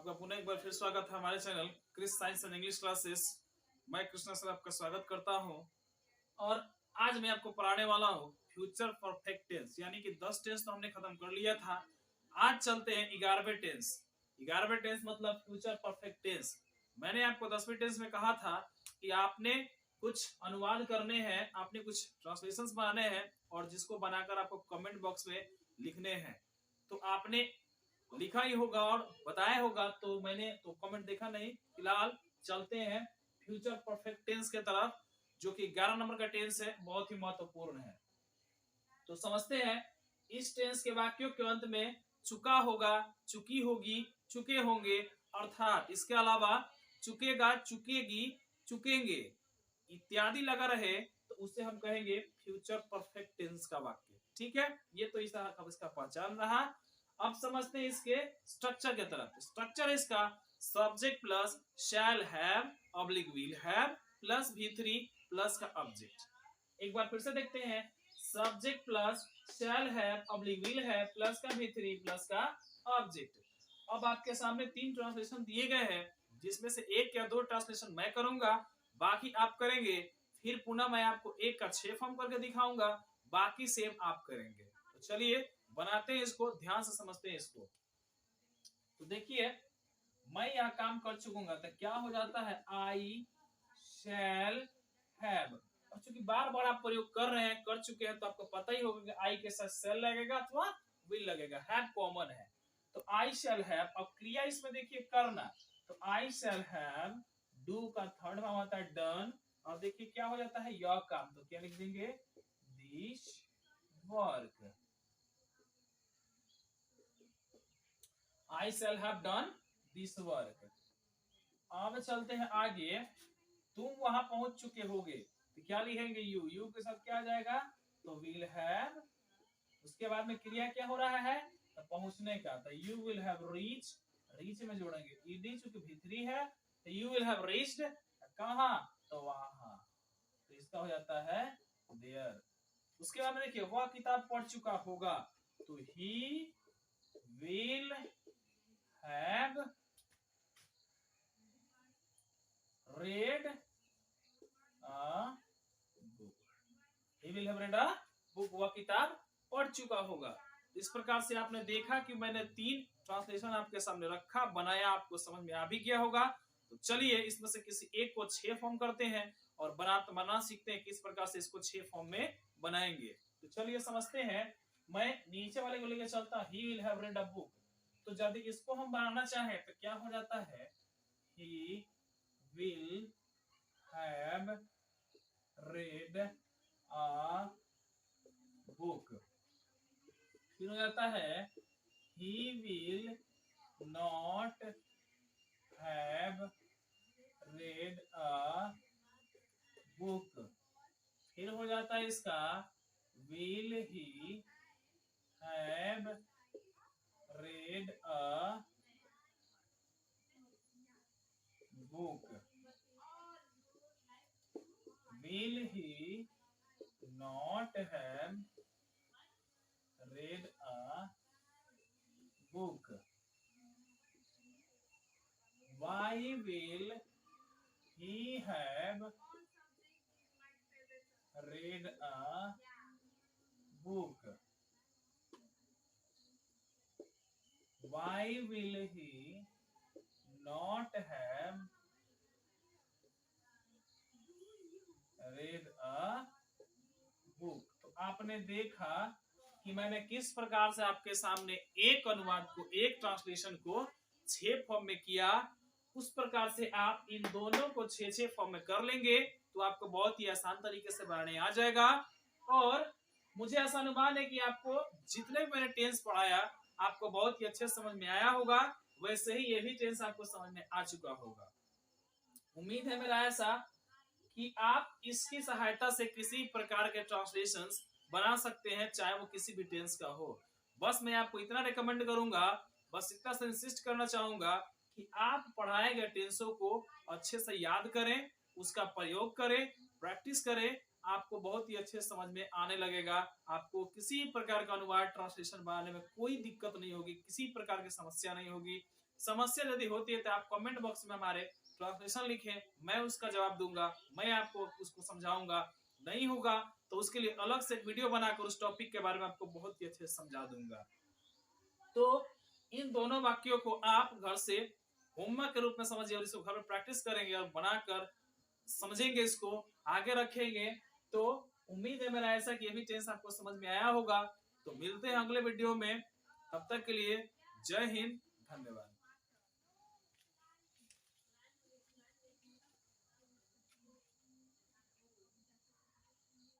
आपका पुनः एक बार फिर स्वागत है हमारे channel Kris science and English classes. मैं कृष्णा सर आपका स्वागत करता हूं और आज मैं आपको पढ़ाने वाला हूं फ्यूचर परफेक्ट टेंस, यानी कि 10 टेंस तो हमने खत्म कर लिया था। आज चलते हैं 11वें टेंस। 11वें टेंस मतलब फ्यूचर परफेक्ट टेंस। मैंने आपको 10वें टेंस में कहा था कि आपने कुछ अनुवाद करने हैं, आपने कुछ ट्रांसलेशंस बनाने हैं और जिसको बनाकर आपको कमेंट बॉक्स में लिखने हैं। तो आपने लिखा ही होगा और बताया होगा, तो मैंने तो कमेंट देखा नहीं। फिलहाल चलते हैं फ्यूचर परफेक्ट टेंस के तरफ, जो कि 11 नंबर का टेंस है, बहुत ही महत्वपूर्ण है। तो समझते हैं। इस टेंस के वाक्यों के अंत में चुका होगा, चुकी होगी, चुके होंगे अर्थात इसके अलावा चुकेगा, चुकेगी, चुकेंगे इत्यादि लगा रहे तो उसे हम कहेंगे फ्यूचर परफेक्ट टेंस का वाक्य। ठीक है, ये तो इसका पहचान रहा। अब समझते हैं इसके स्ट्रक्चर की तरफ। स्ट्रक्चर इसका subject plus shall have oblique will have plus V3 plus का ऑब्जेक्ट। एक बार फिर से देखते हैं। Subject plus shall have oblique will have plus का V3 प्लस का ऑब्जेक्ट। अब आपके सामने 3 ट्रांसलेशन दिए गए हैं, जिसमें से 1 या 2 ट्रांसलेशन मैं करूंगा, बाकी आप करेंगे। फिर पुनः मैं आपको 1 का 6 फॉर्म करके दिखाऊंगा, बाकी सेम आप करेंगे। तो चलिए बनाते हैं इसको, ध्यान से समझते हैं इसको। तो देखिए, मैं यह काम कर चुकूंगा तो क्या हो जाता है, आई शैल हैव। और चूंकि बार बार आप प्रयोग कर रहे हैं, कर चुके हैं, तो आपको पता ही होगा कि आई के साथ शैल लगेगा अथवा विल लगेगा। हैव कॉमन है तो आई शैल हैव। अब क्रिया इसमें देखिए करना, तो आई शैल हैव, डू का थर्ड फॉर्म होता है डन। और देखिए क्या हो जाता है, यह काम, तो क्या लिख देंगे, this work. I shall have done this work। अब चलते हैं आगे। तुम वहां पहुंच चुके होगे तो क्या लिखेंगे, यू। यू के साथ क्या आ जाएगा, तो विल हैव। उसके बाद में क्रिया क्या हो रहा है, तो पहुंचने का, तो you will have reach. Reach में जोड़ेंगे ईडी, चूंकि V3 है तो यू विल हैव रीच्ड कहां, तो वहां। तो इसका हो जाता है देयर। उसके बाद में देखिए, वह किताब पढ़ चुका होगा, तो he will have read a book। He will have read a book। वह किताब पढ़ चुका होगा। इस प्रकार से आपने देखा कि मैंने 3 ट्रांसलेशन आपके सामने रखा, बनाया, आपको समझ में आ भी गया होगा। तो चलिए इसमें से किसी एक को 6 फॉर्म करते हैं और बनाना सीखते हैं किस प्रकार से इसको 6 फॉर्म में बनाएंगे। तो चलिए समझते हैं। मैं नीचे वाले को लेकर चलता, he will have read a book. तो यदि इसको हम बनाना चाहें तो क्या हो जाता है, he will have read a book। फिर हो जाता है, he will not have read a book। फिर हो जाता है इसका, will he have read a book। Will he not have read a book। Why will he have read a book। Why will he not have read a book। तो आपने देखा कि मैंने किस प्रकार से आपके सामने एक अनुवाद को, एक ट्रांसलेशन को 6 फॉर्म में किया। उस प्रकार से आप इन दोनों को 6 फॉर्म में कर लेंगे तो आपको बहुत ही आसान तरीके से बनाने आ जाएगा। और मुझे ऐसा अनुमान है कि आपको जितने भी मैंने टेंस पढ़ाया आपको बहुत ही अच्छे समझ में आया होगा, वैसे ही ये भी टेंस आपको समझ में आ चुका होगा। उम्मीद है मेरा ऐसा कि आप इसकी सहायता से किसी प्रकार के ट्रांसलेशंस बना सकते हैं, चाहे वो किसी भी टेंस का हो। बस मैं आपको इतना रिकमेंड करूंगा, बस इतना से इंसिस्ट करना चाहूंगा कि आप पढ़ाए गए टेंसों को अच्छे से याद करें, उसका प्रयोग करें, प्रैक्टिस करें। आपको बहुत ही अच्छे समझ में आने लगेगा। आपको किसी प्रकार का अनुवाद ट्रांसलेशन बनाने में कोई दिक्कत नहीं होगी, किसी प्रकार की समस्या नहीं होगी। समस्या यदि होती है तो आप कमेंट बॉक्स में हमारे ट्रांसलेशन लिखें, मैं उसका जवाब दूंगा, मैं आपको उसको समझाऊंगा। नहीं होगा तो उसके लिए अलग से एक वीडियो बनाकर उस टॉपिक के बारे में आपको बहुत ही अच्छे से समझा दूंगा। तो इन दोनों वाक्यों को आप घर से होमवर्क के रूप में समझिए और इसको घर में प्रैक्टिस करेंगे और बनाकर समझेंगे, इसको आगे रखेंगे। तो उम्मीद है मेरा ऐसा कि ये भी टेंस आपको समझ में आया होगा। तो मिलते हैं अगले वीडियो में, तब तक के लिए जय हिंद, धन्यवाद।